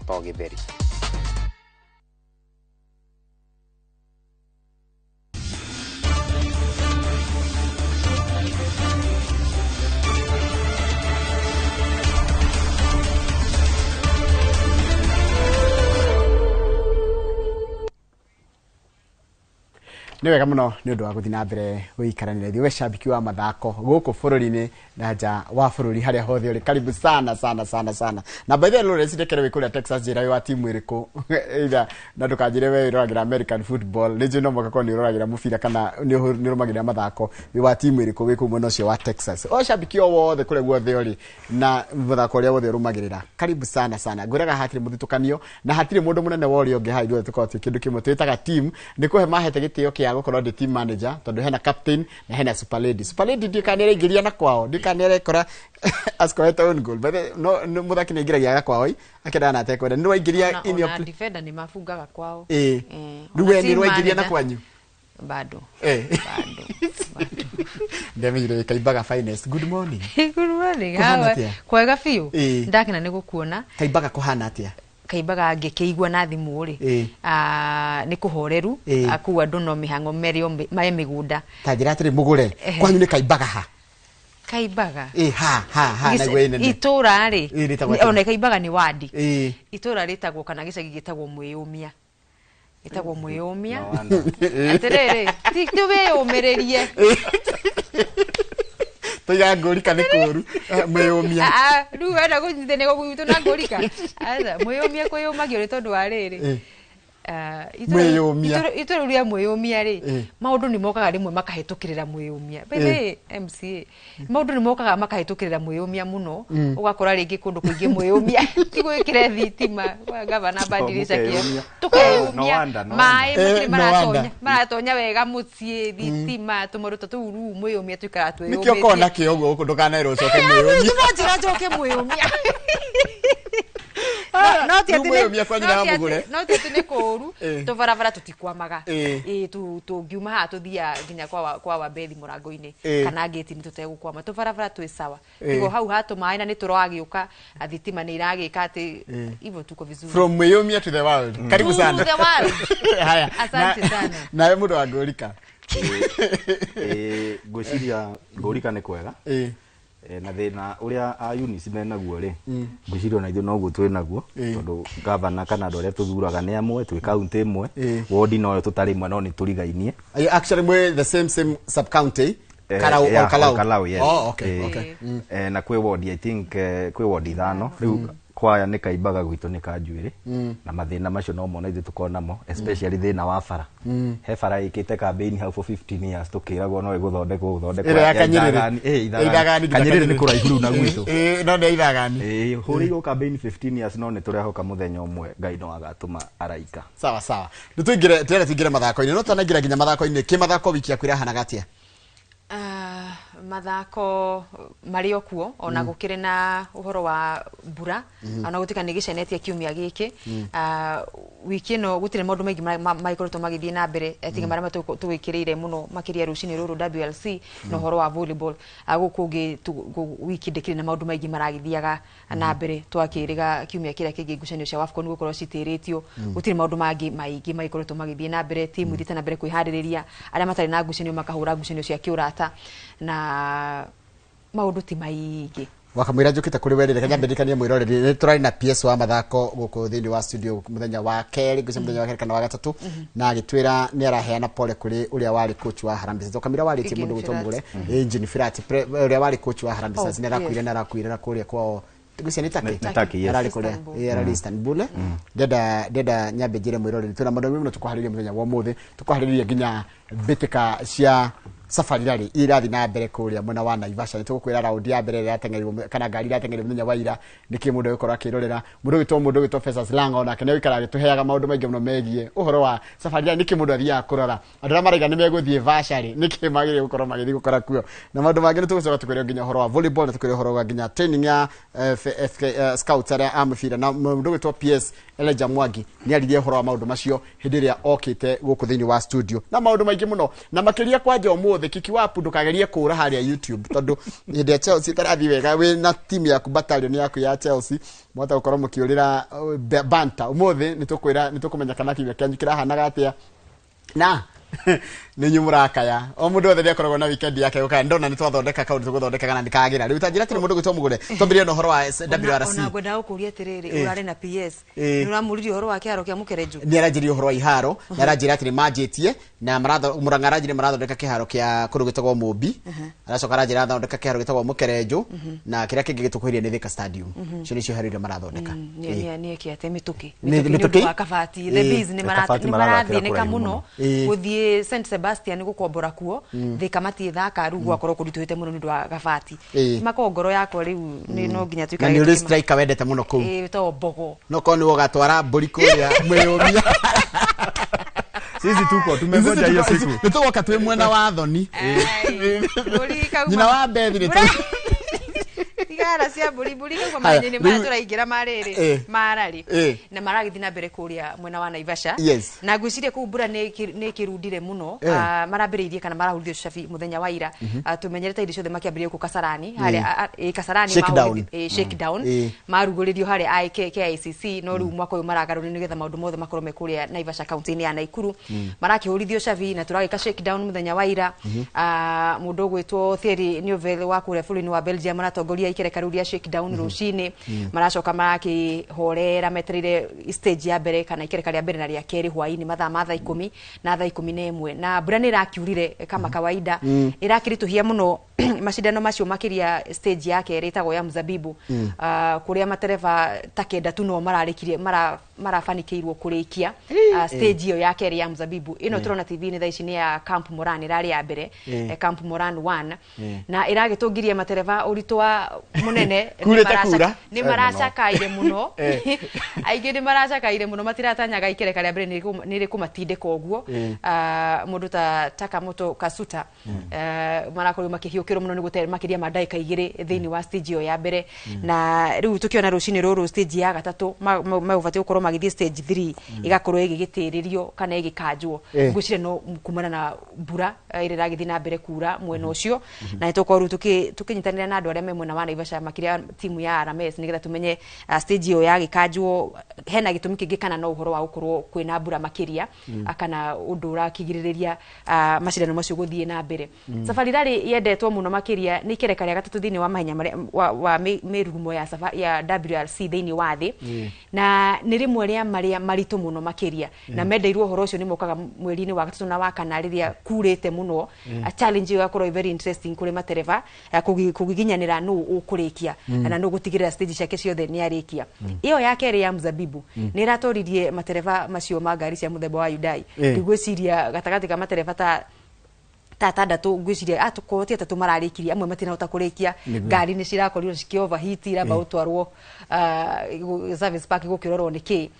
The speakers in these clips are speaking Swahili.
Paul Githeri. Niwe kamuno ni undu wa guthina mbere guikaranira thiwe shabiki wa mathako guku bururi-ini na nja wa bururi haria hothe uri karibu sana. Na by the way Lawrence ndekere wikuria Texas jira wa timu iriku either na ndukajire we uroragira American football nije no mwaka ni uroragira mubira kana ni urumagira mathako wa timu iriku wiku mwena ucio wa Texas o shabiki o wothe kure guothe uri na mathako ria wothe urumagirira karibu sana nguraga hatire muthitukanio na hatire mundu munene wori onge ha ithuĩ tukoti kindu kimwe twitaga team ni kuhe mahete gitio kia gukorwo ndi team manager tondu hena captain na hena super lady ndikanere ingiria na kwao ndikanere kora askoeta own goal but no muthaki ni ingiragia kwao akenda na tekwenda ni waingiria in your defender ni mafungaga kwao ruwe ni waingiria na kwanyu bado ndemire Kaibaga finest good morning hawa kwega fiu ndakena ni gukuona Kaibaga kuhana atia Kaibaga ngĩkĩigua na thimũ ri nĩ kũhoreru akuwa andũ no mihango merio mae migunda ta njĩra atĩrĩ mũgũre kwanyu nĩ Kaibaga ha Kaibaga ha na gwene itũra ri ona Kaibaga ni wadi itũra ritagwo kana gĩcagi gĩtagwo Mwĩyũmia gĩtagwo Mwĩyũmia atĩrĩrĩ tũwĩyũmĩrĩrie toya ngorika ni kuru Mwĩyũmia riu wenda gũthithene gũgwitũ na ngorika aza Mwĩyũmia kwĩyũmagio ri tondu wa rĩrĩ Mwĩyũmia itũrũria Mwĩyũmia ri maundu ni mokaga rimwe makahetũkĩrĩra Mwĩyũmia bebe MCA maundu ni mokaga makahetũkĩrĩra Mwĩyũmia muno ugakora ringi kundu kuingi Mwĩyũmia kigwikire thitima gavana bandirisha kio tukeyũmia mai maratonya wega mucie thitima tumuruta tu Mwĩyũmia tuikara tweyũmia nikio kona kio uguo ndukanairwo coke Mwĩyũmia no njira njoke Mwĩyũmia no ti ni kuru to barabara tutikwamaga tungiuma ha tuthia nginya kwa Wabethi murango-ini kana gate ni tutegukwama to barabara twi sawa igo hau hatu mai na ni turagiuka athitima ni iragika ati hivyo tuko vizuri from Mwĩyũmia to the world karibu sana to the world haya asante sana na mundu wa ngorika ngwiciria ngorika ni kwega na thina uria a Eunice menaguo ri ngwiciria na ithu no guo twi naguo tondu governor kana andu aria tuthuraga ni amwe twi county imwe ward no tutari imwe no ni turigainie actually we the same sub county Kalau yes. Oh okay na kwi ward I think kwi ward 5 riu kwaya ni Kaibaga gwitu ni Kanjuĩrĩ na mathina macio no mona ithu tukona mo especially thina wa bara he bara ikite campaign how for 15 years tukiragwo no iguthondekwo Kanyĩrĩrĩ ni kuraihu riu na gwitu no nĩ ithagani hurĩirwo campaign 15 years no ni turehoka muthenya umwe Ngai no agatuma araika sawa tuingire mathako-inĩ no tanagira nginya mathako-inĩ kimathako wiki yakwira hanaga atia mathako mario kuo ona gukire na uhoro wa mbura ona gutika ni gicenetie kiumia giki wiki no gutire maundu maingi maikoretwo magithie na mbere etinga maria tugikirire muno makiria rucini ruru WLC no uhoro wa volleyball gukungi wiki ndikire na maundu maingi maragithiaga na mbere twakiriga kiumia kiria kingi ngucanio cia AFCON gukorwo citiritio gutire maundu maingi maikoretwo magithie na mbere timu ithite na mbere kwihariria aria matari na ngucanio makahura ngucanio cia kiurata na maundu ti maingi wakamwira njukite kuri werire kanyambirikania mwiroreri ni turari na PS wa mathako guku thini wa studio muthenya wa keri guca muthenya wa keri kana wa gatatu na agitwira ni araheana pole kuri uria wari coach wa Harambee Stars kamira wari ti mundu gutomure engine Firati uria wari coach wa Harambee Stars ni arakwira na kuria kwao tugucia ni Taki arari kuria arari Istanbul deda nyambe jire mwiroreri tuna maundu mimi tukuhariria muthenya wa muthi tukuhariria nginya bitika cia safari rari irathi na mbere kuria mwana wa Naivasha nitukwira round ya mbere yatengerirwo kana ngari yatengerirwo muthenya wa ira niki mundu gukora akirorera mundu gitwo Festus Lango na kene wikara gituheaga maundu maingi muno megie uhoro wa safari rari niki mundu athia kurora andura maraiga nimeguthie Vasha ri niki magire gukorwo magithi gukora kuo na maundu mangi nitugucoka tukwira nginya uhoro wa volleyball tukwira uhoro wa nginya training ya scouts aria amfira na mundu gitwo PS Elijah Mwangi ni aririe uhoro wa maundu macio hindi ria okite guku thini wa studio na maundu maingi muno na makiria kwa Jomo umuthi Kiki Wapu ndukagerie kura haria YouTube tondu hinde ya Chelsea tarathi wega we na team yaku battalion yaku ya Chelsea mwata gukorwo mukiurira banta umuthi nitukumenya kana kinya kyanyu kirahanaga atia na ni nyumurakaya o mundu othe akoragwo na weekend yake uka ndona nitwathondeka kaunti tuguthondeka kana ndikagira riu tanjira tiri mundu gwitwo mugure twambirie no horo wa WRC ona ngwenda gukuria tiriri urare na PS nuramuririe horo wa kiharo kia Mukerenju ni aranjirie horo wa iharo na aranjira atiri manjitie na Murang'a aranjire marathondeka kiharo kia kundu gwitagwo Mumbi aracoka aranjira athondeka kiharo gitagwo Mukerenju na kiria kingi gitukuhirie ni Thika Stadium cio nicio harire marathondeka ni kiate mituki wa Kabati the Bees ni marathinika muno guthie St Sebastian gukombora kuo Thika matithaka rugu akorwo kurituhite muno ni ndwa Kabati makongoro yakwa riu ni no nginya twikare ni uri striker wendete muno ku to Bogo no koni wogatwara mburi kuria mweyumia sisi tuko tumengoja hiyo siku nitugoka twi mwena wa thoni nyina wa Bethi ni tigara cia buri kwa manyeni maturaingira mariri marari na maragithi na mbere kuria mwena wa Naivasha na ngwicirie ku mbura ni kirundire muno marambiriirie kana marahurithio cabi muthenya wa ira tumenyerete indo ciothe makiambirie ku Kasarani hari Kasarani shake down maruguririo hari KICC no riu mwako uyu maragaruri nigetha maundu mothe makorwo mekuria Naivasha county ni ya Naikuru marakihurithio cabi na turagika shake down muthenya wa ira mundu gwitwo Thierry Neuville wa kuria bũrũri wa Belgium maratongoria ikerekaruria shake down rucini maracoka makihorera meterire stage ya mbere kana ikereka ria mbere na ria keri hwaini mathaa ma thaa 10 na thaa 11 na mbura ni rakiurire kama kawaida irakirituhia muno mashindano macio makiria stage yake retagwo ya Mzabibu kuria matereva takenda tu no mararikirie marafanikiirwo kurikia stage iyo yake ya Mzabibu ino turona TV ni thaici ni ya Camp Moran rari ya mbere Camp Moran 1 na iragitungirie matereva uritwa munene ni maracakaire muno aige ni maracakaire muno matiratanyaga ikereka ria mbere ni rikumatindika uguo mundu ta Takamoto Kasuta marakorwo makihiukirwo muno ni gutere makiria madaika igiri thiini wa stage yo ya mbere na riu tukiona rucini ruru stage ya gatatu mauvati gukorwo magithie stage 3 igakorwo igigitiririo kana igikanjwo ngwicire no kumana na mbura iriragithi na mbere kura mwena ucio na itokorwo tukinyitanira na andu aria memwe na wana Naivasha makiria timu ya RMS nigetha tumenye stage yo ya gikanjwo hena gitumi kingi kana no uhoro wa gukorwo kwina mbura makiria kana undu urakigiriria macindano macio guthie na mbere safari rari yendetwo muno makiria ni kereka ria gatatu thiini wa mahenya wa mirugumo ya WRC thiini wa thi na ni rimwe ria maria maritu muno makiria na mendeirwo uhoro ucio ni mokaga mweri-ini wa gatatu na wa kana riria kurite muno a challenge yo yakorwo very interesting kuri matereva kugiginyanira no ukurikia na no gutigirira stage ciake ciothe ni arikia iyo yake ri ya Mzabibu ni ratoririe matereva macio ma ngari cia muthemba wa Hyundai ndigwiciria gatagati ka matereva ta tandatu ngwiciria atukotie atatu mararikiria amwe matinahota kurikia ngari ni cirakorirwo ciki overheat iramba utwarwo service park gukirorwo niki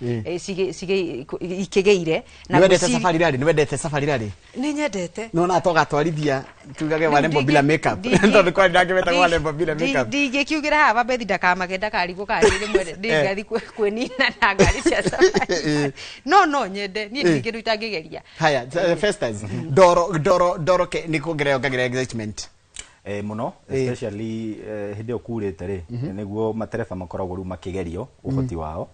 ikigeire na wendete safari rally ni nyendete no na toga twarithia tugage walembo bila makeup ndo kwa ndagimeta walembo bila makeup ndigikiugira hava bethi ndakamagenda karigo kari rimwe ndingathi kwenina na ngari cia safari no nyende ni ndikindu itangigeria haya festas doro ni kuongerera excitement muno especially hindi okurite ri niguo matereba makoragwo ru makigerio uhoti wao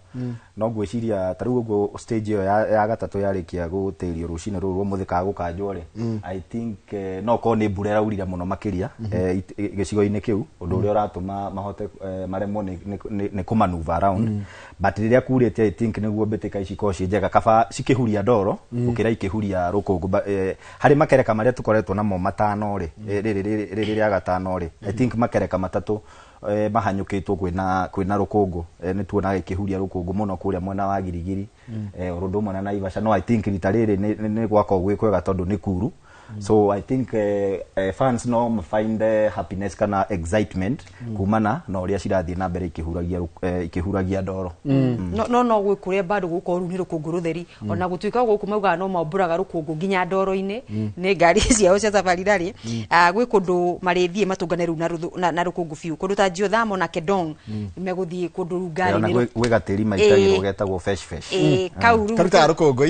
no ngwiciria tariu uguo stage yo ya gatatu yarikia gutirio rucine ruru muthika gukanjwo ri I think no ko ni mbura uraurira muno makiria gicigo-ini kiu undu uria uratuma mahote maremwo ni kumanuva around but riria kurite I think niguo mbitika iciko njega kaba cikihuria ndoro ukira ikihuria rukungu hari makereka maria tukoretwo namo matano ri riri ya gatano ri I think makereka matatu mahanyukitwo kwina rukungu ni tuonaga ikihuria rukungu muno kuria mwena wa Girigiri urundu mwana na Naivasha no I think rita riri ni gwako gwikwega tondu ni kuru so I think fans no find happiness kana excitement kumana na uria cirathie na mbere ikihuragia ndoro no gwikuria bado gukoru ni rukungu rutheri ona gutuika guku mauga no mamburaga rukungu nginya ndoro-ini ni ngari ciao cia safari rari gwi kundu marithie matunganeru na rukungu fiu kundu ta Jiothamo na Kedong meguthie kundu ngari ni gwi gatiri maitagirwo getagwo fresh kauru karuta rukungu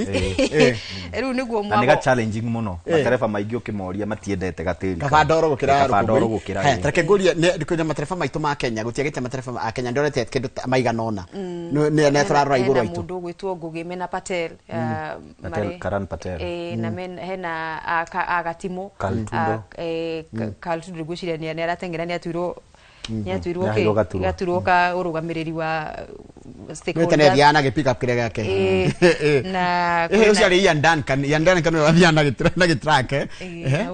riu niguo mwabo ni challenging muno matereba matereba maingĩ ũkĩmoria matiendete gatĩri kabandoro gukira rũkũngũĩ tareke nguria ne matereba maitũ ma Kenya gutiagĩte matereba a Kenya ndorete kĩndũ maiganona ne turarora igũrũ aitũ mũndũ gwĩtwo Ngugi Mena Patel Karan Patel na hena Agatimo Kaltundo gwĩciria nĩ aratengera nĩ atuirwo gaturwo ka urugamiriri wa stakeholders nĩ thiana pick up kire gake na uciari Yandan kan wathiana na gitrack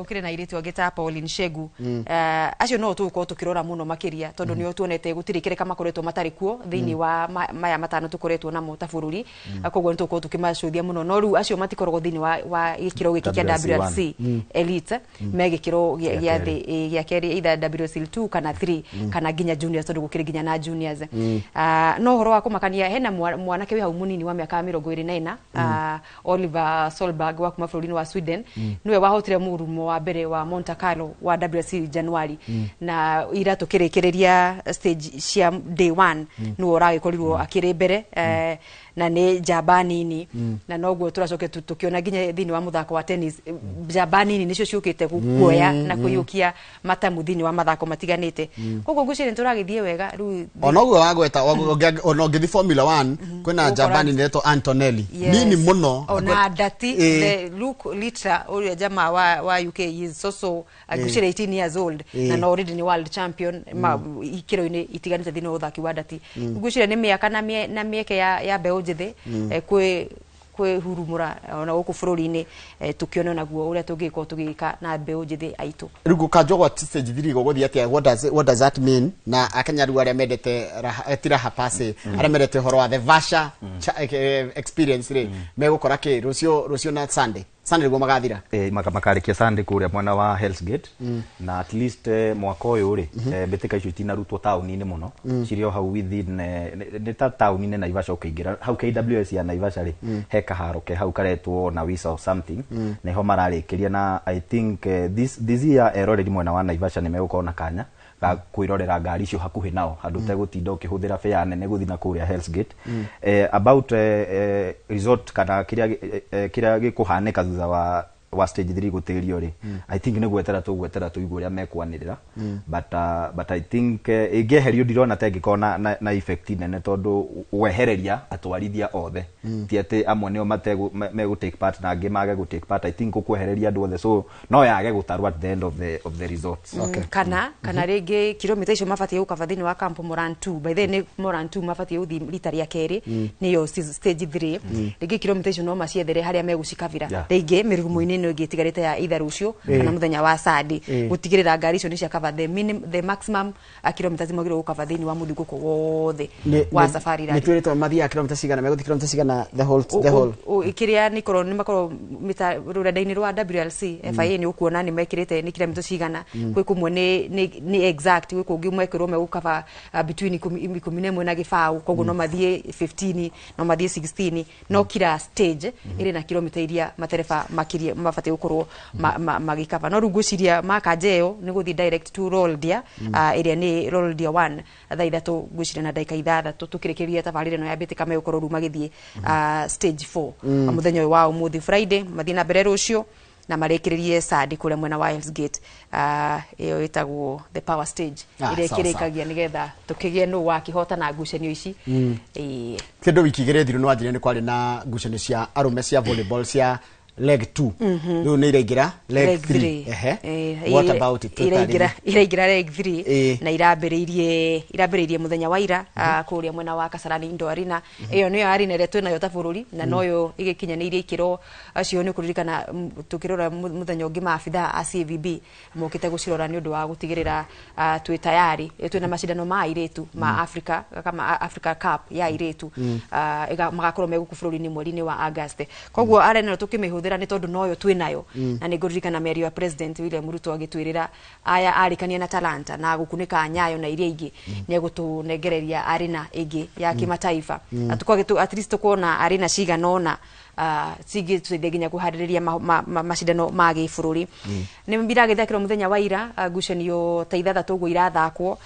ukire na iritu agita Pauline Shegu acio no tuko tukirora muno makiria tondu ni otuonete gutirikire kama koretwo matari kuo thiini wa maya matano tukoretwo namo ta bururi akogwo ntuko tukimacuthia muno no ru acio matikoragwo thiini wa gikiro giki kia WRC elite me gikiro gya keri either WRC 2 kana 3 kana ginya juniors tondu gukire ginya na juniors no horo wa kumakania hena mwanake wi hau munini wa miaka 24 Oliver Solberg wa kuma bũrũri-inĩ wa Sweden niwe wahotire murumo wa mbere wa Monte Carlo wa WRC January na ira tukirikireria stage cia day 1 niwe uragikorirwo akiri mbere na ni njamba nini na noguo turacoke tukiona ginya thini wa muthako wa tennis njamba nini nicio ciukite gukuoya na kuyukia matamu thini wa mathako matiganite koguo ngucire turagithie wega ru onoguo wagweta onogithi Formula 1 kwina njamba nini neto Antonelli nini muno ona dati the Luke Litra uri jamaa wa UK is also ngucire 18 years old na no already ni world champion ikiro-ini itiganite thini wa uthaki wa dati ngucire ni miaka na mieke ya beo njithe kwe hurumura ona guku bururi-ini tukiona naguo uria tungiko tugika na mbeu njithi aitu rugu kajogwa stage 3 gogothi atia what does that mean na akanyaru aria mendete tira hapase aria mendete horo wa the Vasha experience ri megukora ki rucio na Sunday niguo magathira makarikia Sunday kuria mwana wa Hell's Gate na at least mwaka uyu ri mbitika icio itinarutwo tauni-ini muno cirio hau within ni ta tauni-ini Naivasha ukiingira hau KWS ya Naivasha ri he kaharo ke hau karetwo na Wisa or something niho mararikiria na I think this year already mwena wa Naivasha ni megukona kanya ga kwirorera ngari icio hakuhi nao handu tegutinda ukihuthira fare nene guthina kuria Hell's Gate about resort kana kiria gikuhanika thutha wa stage 3 gutirio ri I think ni gwetera tuigwe uria mekwanirira but I think ingeherio ndirona tengikona na effect nene tondu wehereria atwarithia othe ti ati amwe nio me take part na ngimage go take part I think ukwehereria andu othe so no yage gutarwa at the end of the resorts kana ringi kilomita icio mabatie gukava thini wa Camp Moran 2 by the ni Moran 2 mabatie uthi rita ria keri niyo stage 3 ringi kilomita icio no maciethere haria megucikavira ringi mirugumo-ini no ngitigarite ya either rucio kana muthenya wa Sadi gutigirira ngari icio ni cia cover the maximum kilometers mogiro gukava thini wa muthinguko wothe wa safari rally nitwirito mathia kilometers cigana meguthi kilometers cigana the whole ikiria nikoro ni makoro mita rurenda-ini rwa WRC FIA ni ukuona ni mekirite ni kilometers cigana kwi kumwe ni exact kwi kungi mwekirwo megukava between 11 na gibau koguo no mathie 15 no mathie 16 no kila stage iri na kilomita iria matereba makiria mabate gukorwo magikava no runguciria makajeo ni guthi direct to Roldia area ni Roldia 1 thaa ithatu nguciria na dakika ithathatu tukirikiria tabarire no yambite kama gukorwo rumagithie stage 4 muthenya wa umuthi Friday mathie na mbere rucio na marekiririe Sadi kule mwena wa Hell's Gate iyo itagwo the power stage ile kirikagia nigetha tukigie no wakihota na ngucanio ici kindu wiki igire thiru no anjire ni kwari na ngucanio cia arume cia volleyball cia leg 2 riu ni iraingira leg 3 what about it iraingira leg 3 na irambiriirie muthenya wa ira kuria mwena wa Kasarani Indoor Arena iyo niyo arena ire twina yo ta bururi na noyo igikinyanirie ikiro acio ni kuririkana tukirora muthenya ungi maabitha a CVB mokite gucirora ni undu wa gutigirira twi tayari twina macindano ma airetu ma Africa kama Africa Cup ya airetu magakorwo meguku bururi-ini mweri-ini wa August koguo arena tukimihũthira ni tondu noyo twinayo na ni nguririkana meri wa President William Ruto agitwirira aya arikania na Talanta na gukunika Nyayo na iria ingi ni egutunengereria arena ingi ya kimataifa atukwa at least tukona arena cigana ona sigi tusaidie ginya kuhaririria macindano ma gĩbũrũri nĩ mbiragĩthakĩrwo mũthenya wa ira ngucanio ta ithathatũ ũguo irathakwo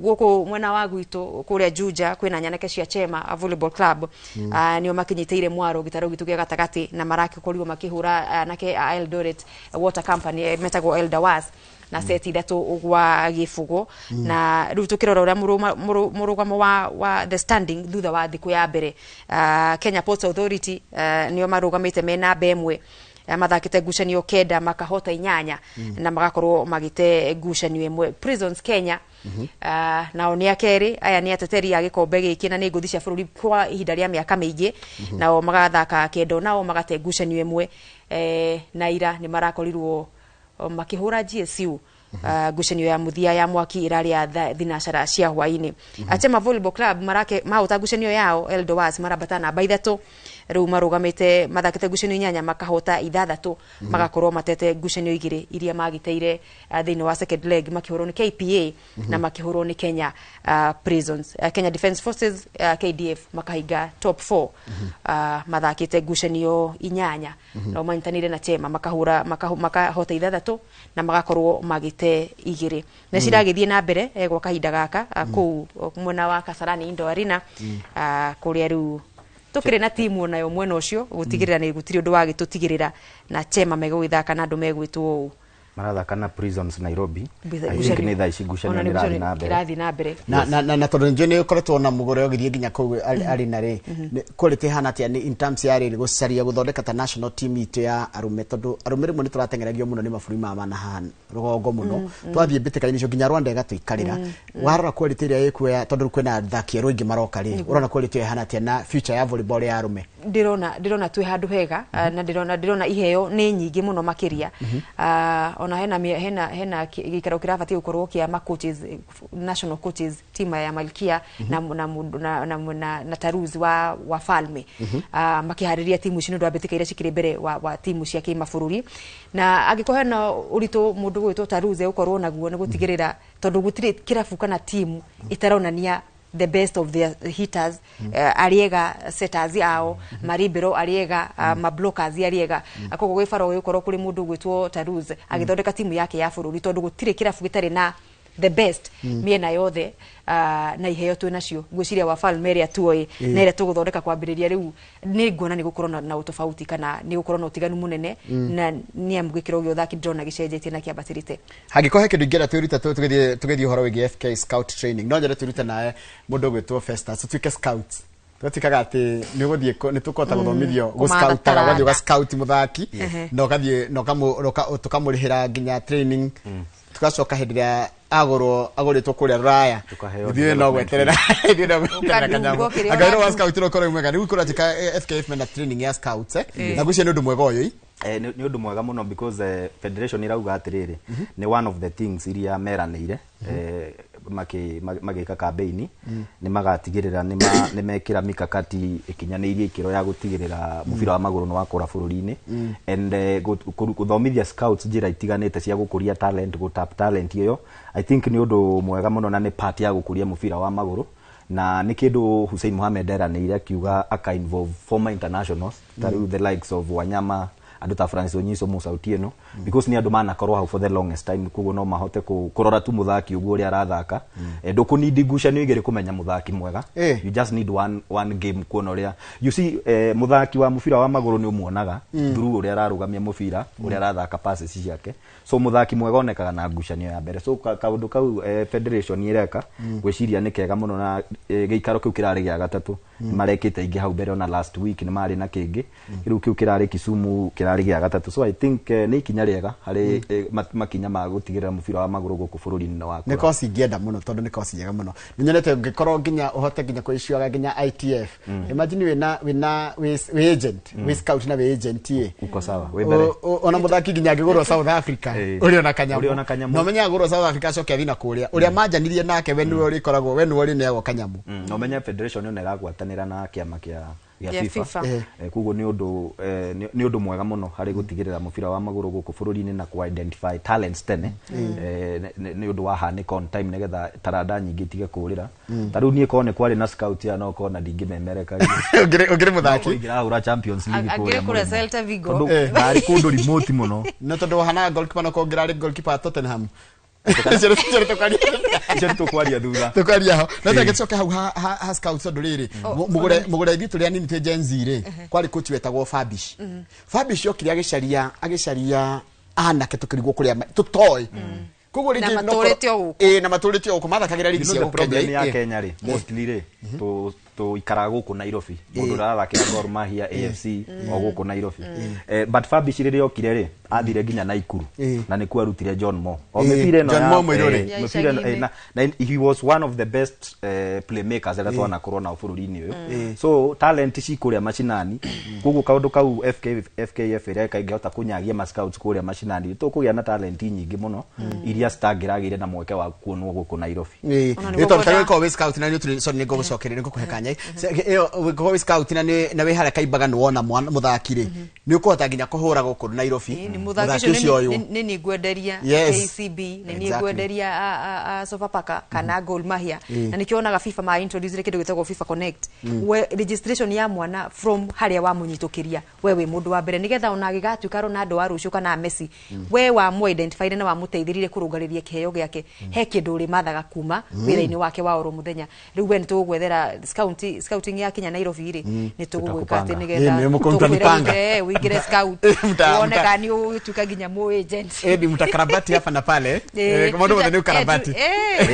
gũkũ mwena wa gwitũ kũrĩa Juja kwĩna nyanake cia Chema Volleyball Club nĩo makinyĩteire Mwaro gĩtarũ gitu gĩa gatagatĩ na marakorirwo makĩhũra nake Eldoret Water Company metagwo Eldawas na seti ithatũ gwa gĩbũgũ na rĩu tũkĩrora ũrĩa mũrũgamo wa the standing thutha wa thikũ ya mbere Kenya Ports Authority nĩo marũgamĩte mena namba ĩmwe mathakĩte ngucanio kenda makahota 8 na magakorwo magĩte ngucanio ĩmwe. Prisons Kenya nao nĩ akerĩ aya nĩ ateteri a gĩkombe gĩkĩ na nĩ ngũthi cia bũrũri kwa ihinda rĩa mĩaka mĩingĩ nao magathaka kendo nao magate ngucanio ĩmwe na ira nĩ marakorirwo makihura GSU ngucanio ya muthia ya mwaki irarĩ ya thinacara cia hwainĩ. Chema Volleyball Club mahota ngucanio yao Eldowas marabata namba 3 rĩu marũgamĩte mathakĩte ngucanio 8 makahota 6 magakorwo matete ngucanio 2 iria magiteire thĩinĩ wa second leg makihũrwo nĩ KPA na makihũrwo nĩ Kenya Prisons. Kenya Defence Forces KDF makahinga top 4 mathakĩte ngucanio 8 na manyitanĩire na Chema makahota 6 na magakorwo magite 2 na ciragĩthiĩ na mbere gwa kahinda gaka kũu mwena wa Kasarani Indo Arena kũrĩa rĩu tukire na timu nayo mwena ucio gutigirira ni gutiri undu wa gitutigirira na Chema megwithaka na andu megwitwo marathaka na Prisons Nairobi ni thaa ici ngucanio irathi na mbere na tondu nje ni ukoretwo na mugore ogithie nginya kuu ari na ri quality hana tia ni in terms ya ri gucaria guthondeka ta national team itu ya arume tondu arume rimwe ni turatengeragio muno ni maburi mana hana rugongo muno twathie mbitikaini cio nginya Rwanda igatuikarira warora quality ria ikuya tondu kwina thaki ero ingi maroka ri urona quality hana tia na future ya volleyball ya arume ndirona twi handu hega na ndirona iheo ni nyingi muno makiria ona hena gikaro kirabatie gukorwo kia ma coaches national coaches team ya Malkia na Taruz wa Falme makihariria timu ici ndu abetika ira cikire mbere wa timu cia kimabũrũri na agikohe na urito mundu gwitwo Taruz ukorwo naguo ni gutigirira tondu gutire kirabu kana timu itaronania the best of their hitters ariega setters ao maribero ariega mablockers ariega akoko gwifaro gukoro kuri mundu gwitwo Taruz agithondeka timu yake ya bũrũri tondu gutire kirabu gitari na the best miena yothe na iheo tu nacio gwiciria wa Falmeria tuoi na ire tuguthondeka kwambiriria riu ni nguona ni gukorwo na utofauti kana ni gukorwo na utiganu munene na ni amgwikira gyo thaki drona gicenjetie na kiabatirite hagikohe kindu ngera twirita tugithie horo wigi FK scout training no njere twirita nae mundu gwitwo Festus twike scouts twatikaga ati ni guthie ni tukota guthomithio gu scout wathie ga scout muthaki no gathie no tukamurihira nginya training tugacoka hindi ya agoritwo kuria raya thie no gweterera thie no gweterera kanyamu agairo wa scout ro koro mwega ni kura tika FKF mena training ya scouts na gucia ni undu mwega uyu ni undu mwega muno because federation irauga atiriri ni one of the things iria meranĩire magika campaign ni magatigirira ni mekira mikakati ikinyanĩirie ikiro ya gutigirira mubira wa maguru no wakora bũrũri-inĩ and guthomithia scouts njira itiganĩte cia gukuria talent tap talent iyo I think ni undu mwega muno na ni part ya gukuria mubira wa maguru na ni kindu Hussein Mohamed eranĩire akiuga aka involve former internationals the likes of Wanyama andu ta Francis Onyiso Musa Otieno because ni andu manakorwo hau for the longest time kugo no mahote kurora tu muthaki uguo uri arathaka ndukunidi ngucanio igere kumenya muthaki mwega you just need one game kuona uria you see muthaki wa mubira wa maguru ni umuonaga through uri ararugamia mubira uri arathaka passes ciake so muthaki mwega onekaga na ngucanio ya mbere so kaundu kau federation ireka gwiciria ni kega muno na giikaro kiu kirari gya gatatu marekite ingi hau mbere ona last week ni mari na kingi riu kiu kirari Kisumu kirari gya gatatu so I think ni ikinya riega hari makinya ma gutigirira mubira wa maguru guku bũrũri-inĩ wakwa ni kosi ngienda muno tondu ni kosi njega muno ninyonete ngikorwo nginya uhote nginya kuicioga nginya ITF imagine wina agent we scout na we agent uko sawa we mbere ona muthaki nginya ngigurwo South Africa uri ona kanyamu no menya ngurwo South Africa cokia thina kuria uria manjanirie nake we niwe uri koragwo we niwe uri nego kanyamu no menya federation ni negagwatanira na kiama kia ya FIFA kugo ni undu mwega muno hari gutigirira mubira wa maguru guku bururi-ini na ku identify talents tene ni undu wa hanika on time nigetha taranda nyingi tige kurira taru nie kone kwari na scout ya no kona ndingimemereka ugire muthaki ngira ura Champions League agire kure Celta Vigo bari kundu remote muno no tondu hana goalkeeper no kongira goalkeeper Tottenham tukwaria thutha tukwaria ho no tagĩcoke hau ha scouts tondu riri mugure ithu tũrĩa nini twe Gen Z ri kwari coach wetagwo Fabish Fabish okire agicaria anake tukirigwo kuria tutoi kugo rigi na maturĩtio gũkũ mathakagira ligi cia Kenya ya Kenya ri mostly ri to ikara guku Nairobi mundu rathakira Gor Mahia AFC o guku Nairobi but Fabish riri okire ri athire nginya Naikuru na nikuo arutire John Moore o mipira no John Moore Moirore na he was one of the best playmakers that wana corona bururi-ini uyu so talent ci kuria macinani kugo kaundu kau FKF ira kaingehota kunyagia ma scouts kuria macinani tukugia na talent nyingi muno iria stagiragire na mweke wa kuonwo guku Nairobi ni tondu tari ko scout na ni turi so ni gucokerera ni gukuhekanya iyo ko scout na we hara kaimbaga ni wona muthakire ni ukuhota nginya kuhura guku Nairobi muthaki ucio ni ngwenderia KCB ni ngwenderia Sofapaka kana Gor Mahia na nikionaga FIFA ma introduce kindu gitagwo FIFA Connect registration ya mwana from haria wa munyitukiria wewe mundu wa mbere nigetha ona gigatuika Ronaldo wa rucio kana Messi we wa mu identify na wa muteithirire kurungariria kiheo giake he kindu ri mathaga kuma wira-ini wake wa oro muthenya riu we nitugwethera scouting ya Kenya Nairobi ri nitugwika ati nigetha wigire scout wone kani tuka ginya mo agent ni mtakarabati hapa na pale kama ndo mwenye ukarabati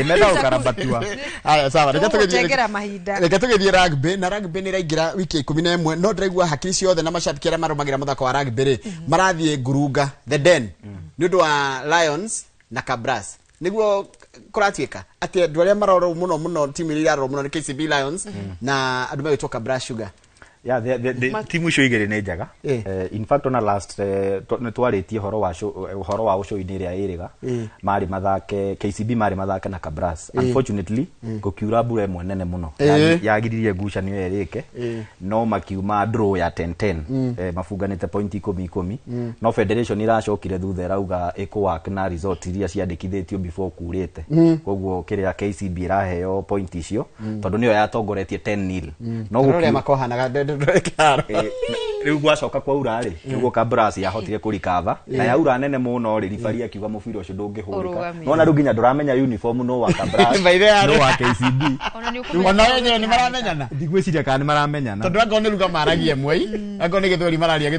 imeda ukarabatiwa haya sawa reka tugithie rugby na rugby ni raingira wiki 11 no ndiraigua hakiri ciothe na mashabiki ara marumagira muthako wa rugby ri marathie Ngurunga the Den ni undu wa Lions na Kabras niguo kuratuika ati andu aria maroro muno timu iria aroro muno ni KCB Lions na andu megitwo Kabras Sugar yeah the team icio igere ne njaga in fact on last netwaritie horo wa ucio-ini ria iriga mari mathake KCB mari mathake na Kabras unfortunately kukiura bure mwenene muno yagiririe ngucanio erike no makiuma draw ya 10-10 mafunganite point 10 no federation iracokire thutha rauga work na result iria ciandikithitio before kurite koguo kiria KCB iraheo point icio tondu niyo yatongoretie 10-0 no gukia makohanaga riu gwacoka kwa urari niguo Kabras yahotire kurikava na ya ura nene muno ri rifari akiuga mubira ucio ndungihurika nona riu nginya nduramenya uniform no wa Kabras no wa KCB ona yenyewe ni maramenyana ndigwiciria kana ni maramenyana tondu ango ni ruga maragia mwei ango ni githweri mararia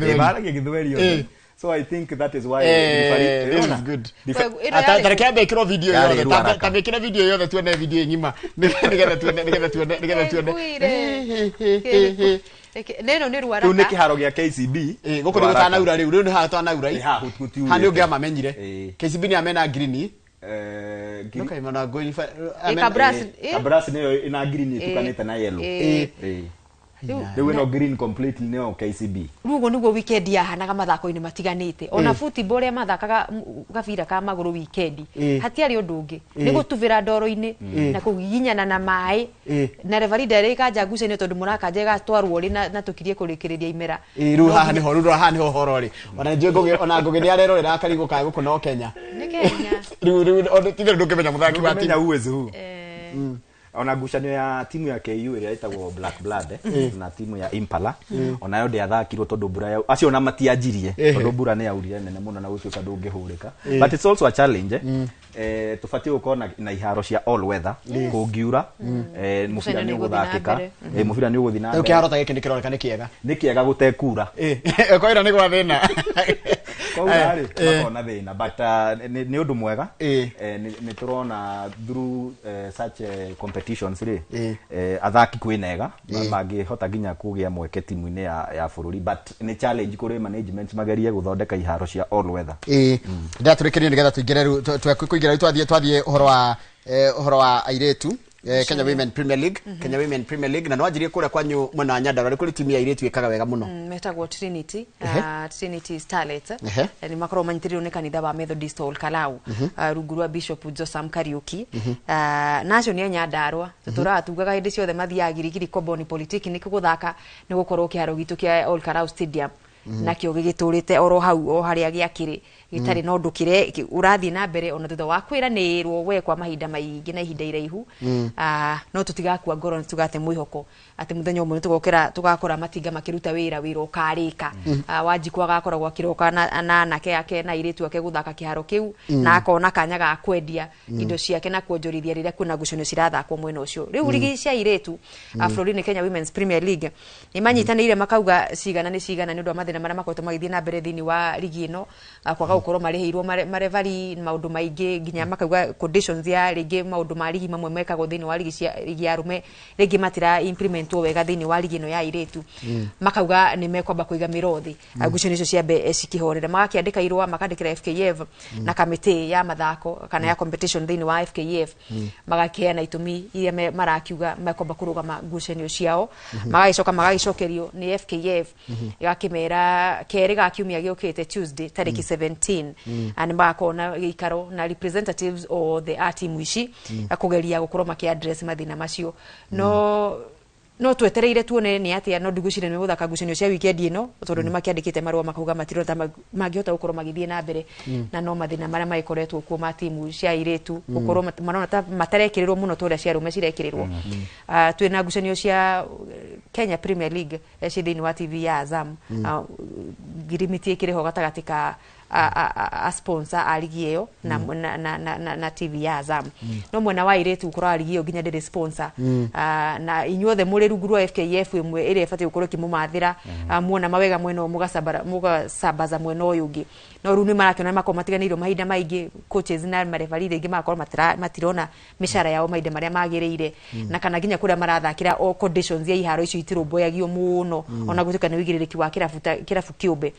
githweri so I think that is why this is good atarekea bekiro video yote tabekira video yote tuone video nyima nigetha tuone neno ni ruaraka tu niki haro gia KCB guko ni gutana ura riu ni hatana ura hani ungia mamenyire KCB ni amena green okay mana go ni Kabras ni ina green tukanete na yellow they were no green completely no KCB rugo niguo weekend ya hanaga mathako-ini matiganite ona football ya mathakaga gabira ka maguru weekend hatiari undu ungi ni gutuvira ndoro-ini na kugiginyana na mai na referee ndereka njanguce-ini tondu murakanje gatwarwo ri na tukirie kurikiriria imera ru haha ni ho horo ri ona nje ona ngugi ni arerorera akarigo ka guku no Kenya ni Kenya ru ona tithero ndukimenya muthaki wa timu uwezo ona ngucanio ya timu ya KU iria itagwo Black Blood na timu ya Impala onayo ndiathakirwo tondu mbura yao acio na matianjirie tondu mbura ni yaurire nene muno na gucio kandu ngihurika but it's also a challenge tufatie gukona na iharo cia all weather kungiura mubira ni guthakika mubira ni guthina mbere ukiharo ta giki nikiroreka ni kiega gutekura koira ni gwa thina koira ri makona thina but ni undu mwega ni turona through such competitions ri athaki kwinega mangihota nginya kugia mweke timu-ini ya bururi but ni challenge kuri management magerie guthondeka iharo cia all weather ndaturikirie nigetha tuingire kuingira twathie uhoro wa airetu Kenya Women Premier League Kenya Women Premier League na no anjirie kure kwanyu mwena wa Nyandarua kuri timu ya iretu ikaga wega muno metagwo Trinity Trinity Starlet ni makoro manyitirirwo ni kanitha wa Methodist Ol Kalau rungu rwa Bishop Josam Kariuki nacio ni Nyandarua tuturatugaga hindi ciothe mathiaga girigiri Koboni Polytechnic guthaka ni gukorwo kiaro gitu kia Ol Kalau Stadium nakio gigiturite oro hau o haria giakiri gitari no ndukire urathi na mbere ona thutha wa kwiranirwo we kwa mahinda maingi na ihinda iraihu no tutigakua ngoro tugate mwihoko ati muthenya umwe tugokera tugakora matinga makiruta wira ukarika wanjikwa gakora gwa kiroka na nake yake na iritu ake guthaka kiharo kiu na akona kanya ga kwendia indo ciake na kuonjorithia rire kuna ngucanio cirathakwo mwena ucio riu ligi cia iritu Florida Kenya Women's Premier League imanyitanire makauga cigana ni cigana ni undu mathina maria makoretwo magithie na mbere thini wa ligi ino kwaga gukorwo marihirwo marevari maundu maingi nginya makauga conditions ya ligi maundu ma ligi mamwe mekagwo thini wa ligi cia ligi ya rume ligi matira implementwo wega thini wa ligi ino ya iritu makauga ni mekwamba kuiga mirothi ngucanio icio ciambe cikihorera magakiandika irwa makandikira FKF na kamiti ya mathako kana ya competition thini wa FKF magakiana itumi iria marakiuga mekwamba kurugama ngucanio ciao magagicokerio ni FKF igakimera keri gakiumia giukite Tuesday tariki 17 and makona gikaro na representatives of the team ici akugeria gukorwo maki address mathina macio no twetereire tuone ni atia no ndigucire ni guthaka ngucanio cia weekend ino tondu ni makiandikite marua makauga matiro ta mangihota gukorwo magithie na mbere na no mathina maria maikoretwo kuo ma timu cia iritu gukorwo marona ta matarekirirwo muno toria cia rume cirekirirwo twina ngucanio cia Kenya Premier League cia thini wa TV ya Azam girimiti ikiriho gatagati ka a sponsor a ligi iyo na TV ya Azam no mwena wa iritu ukora ligi iyo ginya ndiri sponsor na inyuothe muri rungu rwa FKF imwe iri ifati gukorwo kimumathira muona mawega mwena mugasabaza mwena uyu ungi no runi marakiona mako matiganirwo mahinda maingi coaches na mareferee ingi makorwo matirona mishara yao mahinda maria magirire na kana ginya kuria marathakira o conditions ya iharo icio itirumboyagio muno ona gutuka ni wigiririki wa kirafu kiumbe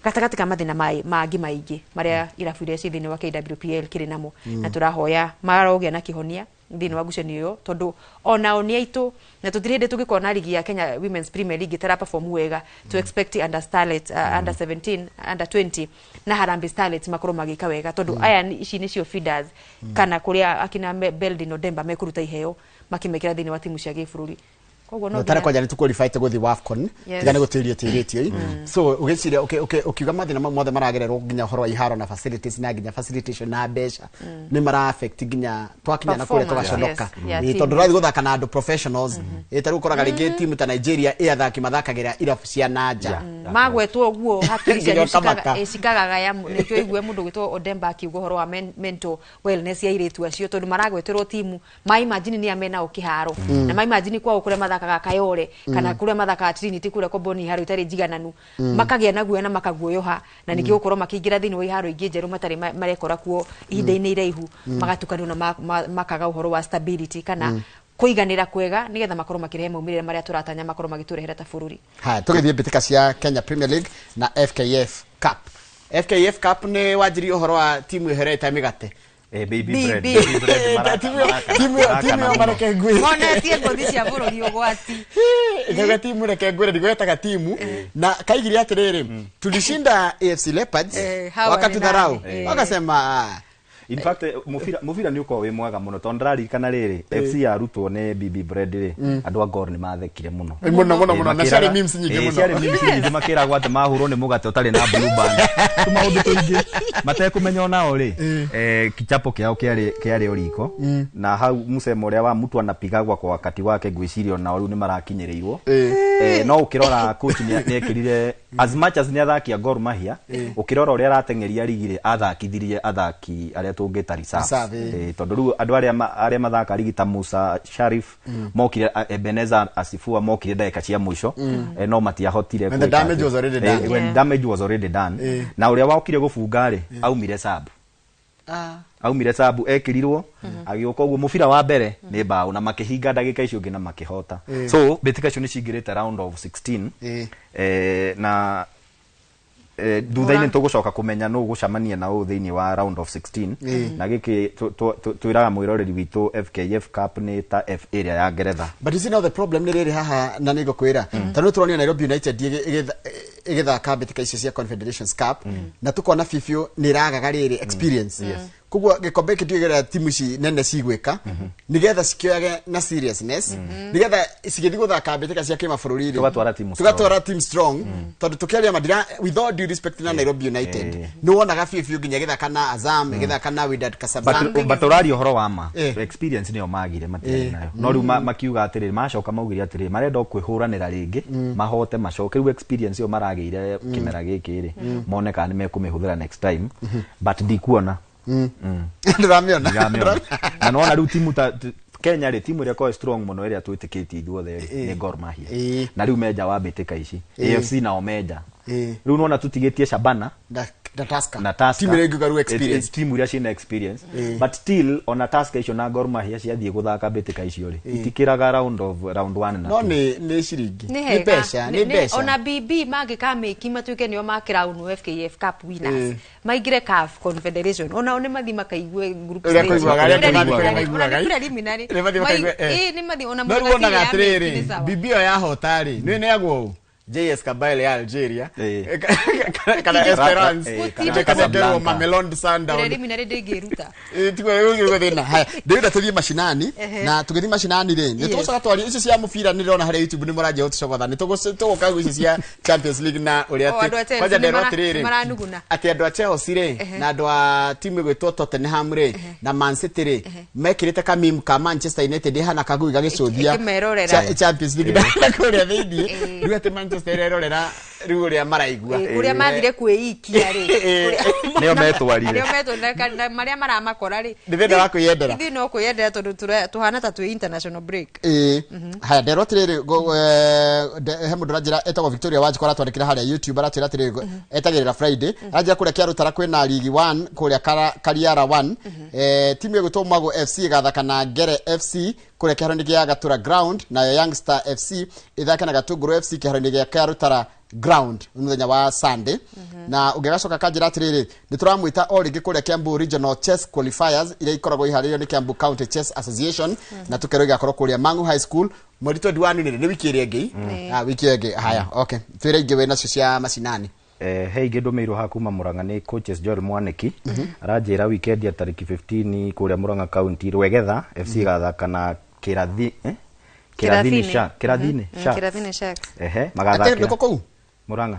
gatagati ka mathina mangi maingi maria irabu iria ci thini wa KWPL kiri namo na turahoya marogia na kihonia thini wa ngucanio iyo tondu ona oni aitu na tutirinde tugikona ligi ya Kenya Women's Premier League tara perform wega to expect under Starlet under 17 under 20 na Harambee Starlet makoro magika wega tondu aya ici nicio feeders kana kuria akina Beldino Demba mekuruta iheo makimekira thini wa timu cia gifururi no tara kwa jani tuqualify to guthi WAFCON tigane gutirio so ugiciria ukiuga mathina mothe maragererwo nginya horo iharo na facilities na nginya facilitation na besha ni mara affect nginya twakinya na kule tugaconoka tondu rathi guthaka na andu professionals itaru koraga ligi team ta Nigeria iathaki mathakagira irabu cia nanja magwetwo uguo hakiri cia cikaga ya nikyo igwe mundu gwitwo Odemba akiuga horo wa mental wellness ya iritu acio tondu maragweterwo timu mai imagine ni amena ukiharo na mai imagine kwa ukure mathaka Kayore kana kure mathaka Trinity kure Koboni haro itari jigananu makagia naguo na makaguoyoha na nikio gukorwo makiingira thini wa iharo ingi njeru matari marekora kuo ihinda-ini iraihu magatukanio na makaga uhoro wa stability kana kuiganira kwega nigetha makorwo makirehe maumirira maria turatanya makorwo magiturehera ta bururi tugithie bitika cia Kenya Premier League na FKF Cup FKF Cup ni wanjiri uhoro wa timu iherete migate baby bread timu mareke ngui mone tie ngothi cia bururi ugwati ikaga timu reke ngui ndigwetaga timu na kaigiri atiriri tulishinda AFC Leopards wakati dharau wakasema in fact mufira ni uko we mwega muno tondrari kana riri FC ya rutwo ne BB bread ri andu agor ni mathekire muno na share memes nyingi muno share memes nyingi makira gwate mahuro ni mugate utari na blue band tumaundu tuingi mate kumenya onao ri kichapo kiao kiari oriko na hau musemo uria wa mtu anapigagwa kwa wakati wake gwicirio na riu ni marakinyereirwo no ukirora coach ni ekirire as much as ni athaki Gor Mahia ukirora uria aratengeria ligire athakithirie athaki aria tungita reserve tondu riu andu aria mathaka ligita Musa Sharif mokire Ebenezer Asifua mokire dakika cia mwisho no matiahotire when the damage was already done when damage was already done na uria wakire gufunga ri aumire sabu aumire sabu ekirirwo agioka uguo mufira wa mbere ni bao na makihinga dakika icio ngi na makihota so betika icio ni cingirite round of 16 na thutha-inĩ tũgũcoka kũmenya nũ gũcamania na ũ thĩinĩ wa round of 16 na gĩkĩ twĩraga mwĩroreri witũ FKF Cup nĩ ta F area ya Ngeretha. But you know the problem nĩ rĩrĩ haha na nĩ ngũkwĩra tondũ tũronio Nairobi United igĩthaka mbĩtĩka icio cia Confederations Cup na tukona Fifio nĩ ragaga rĩrĩ experience. Kugwa gikombe kĩtigera timu ici nene cigwĩka nigetha cikioyage na seriousness nigetha cigĩthi gũthaka mbĩtĩka cia kĩmabũrũri tugatwara team strong tondũ tukĩaria Madira with all due respect na Nairobi United nĩ wonaga Fifio nginya gĩthaka na Azam gĩthaka na Wydad Casablanca but ũraria ũhoro wa ma experience nĩyo magire matiarĩ nayo no rĩu makiuga atĩrĩ macoka maugire atĩrĩ marenda kwĩhũranĩra rĩngĩ mahote macoke rĩu experience ĩyo maragĩire kĩmera gĩkĩ rĩ mone kana nĩ mekũmĩhũthĩra next time but ndikuona ndĩramiona na nona rĩu timu ta Kenya rĩ timu ĩrĩa ko strong mũno ĩrĩa twĩtĩkĩtie ithuothe nĩ Gor Mahia na rĩu menja wa mbĩtĩka ici AFC nao menja rĩu nona tutigĩtie Shabana na Tusker timu ĩrĩa ĩngĩgaru experience timu ĩrĩa ciĩna experience but still ona Tusker icio na Gor Mahia ciathiĩ gũthaka mbĩtĩka icio rĩ itikĩraga round 1 na no nĩ ciringi nĩ mbeca ona BB mangĩkamĩki matuĩke nĩo makĩraunu FKF Cup winners maingire CAF Confederation ona nĩ mathi makaigue group stage preliminary nĩ mathi ona mwana atiriri BB yahota rĩ nĩ neagwo JS Kabylie ya Algeria kana Esperance kana Mamelodi Sundowns preliminary ndĩngĩruta tigo yũgĩrwo thĩna haya ndĩrenda tũthiĩ mashinani na tũgĩthiĩ mashinani rĩ nĩ tũcoka twari icio cia mũbira nĩ ndĩrona harĩa YouTube nĩ mũranjia ũtũcogotha nĩ tũgũka icio cia Champions League na ũrĩa kwanja ndĩrona atĩrĩrĩ atĩ andũ a Chelsea rĩ na andũ a timu ĩgwĩtwo Tottenham rĩ na Man City rĩ mekĩrĩte kamim ka Manchester United hana kagui gagĩcũthia Champions League na kũrĩa thĩinĩ rĩu atĩ Manchester erorera riu ria maraigua uria mathire kwĩikia rĩ nĩo metwarire nĩo metwarire maria maramakora rĩ ndĩrenda wa kwĩyendera ithuĩ no kwĩyendera tondũ tuhana ta twĩ international break haya nderwo atĩrĩrĩ he mũndũ ranjĩra etagwo Victoria Wanjikora twandĩkĩra harĩa YouTube aratwĩra atĩrĩrĩ etagĩrĩra Friday ranjĩra kũrĩa kĩarutara kwĩna League 1 kũrĩa Kariara 1 timu ĩgũtwo Mago FC ĩgathaka na Ngere FC kũrĩa kĩharo-inĩ gĩa Gatura ground na Youngstar FC ĩthake na Gatungũrũ FC kĩharo-inĩ gĩa Kĩarutara ground mũthenya wa Sunday na ũngĩgacoka kanjĩra atĩrĩrĩ nĩ tũramwĩta o rĩngĩ kũrĩa Kiambu Regional Chess Qualifiers iria ikoragwo iharĩirio nĩ Kiambu County Chess Association na tũkerwo igakorwo kũrĩa Mang'u High School mweri 21 nĩ wiki ĩrĩa ĩngĩ wiki ĩngĩ haya okay twĩre ingĩ wĩ nacio cia macinani he ingĩ ndũmĩirwo ha kuma Murang'a nĩ coaches Joel Mwaniki aranjĩra weekend ya tariki 15 kũrĩa Murang'a County Rwegetha FC gathaka na Kĩrathini Sharks magathakĩra kũu Murang'a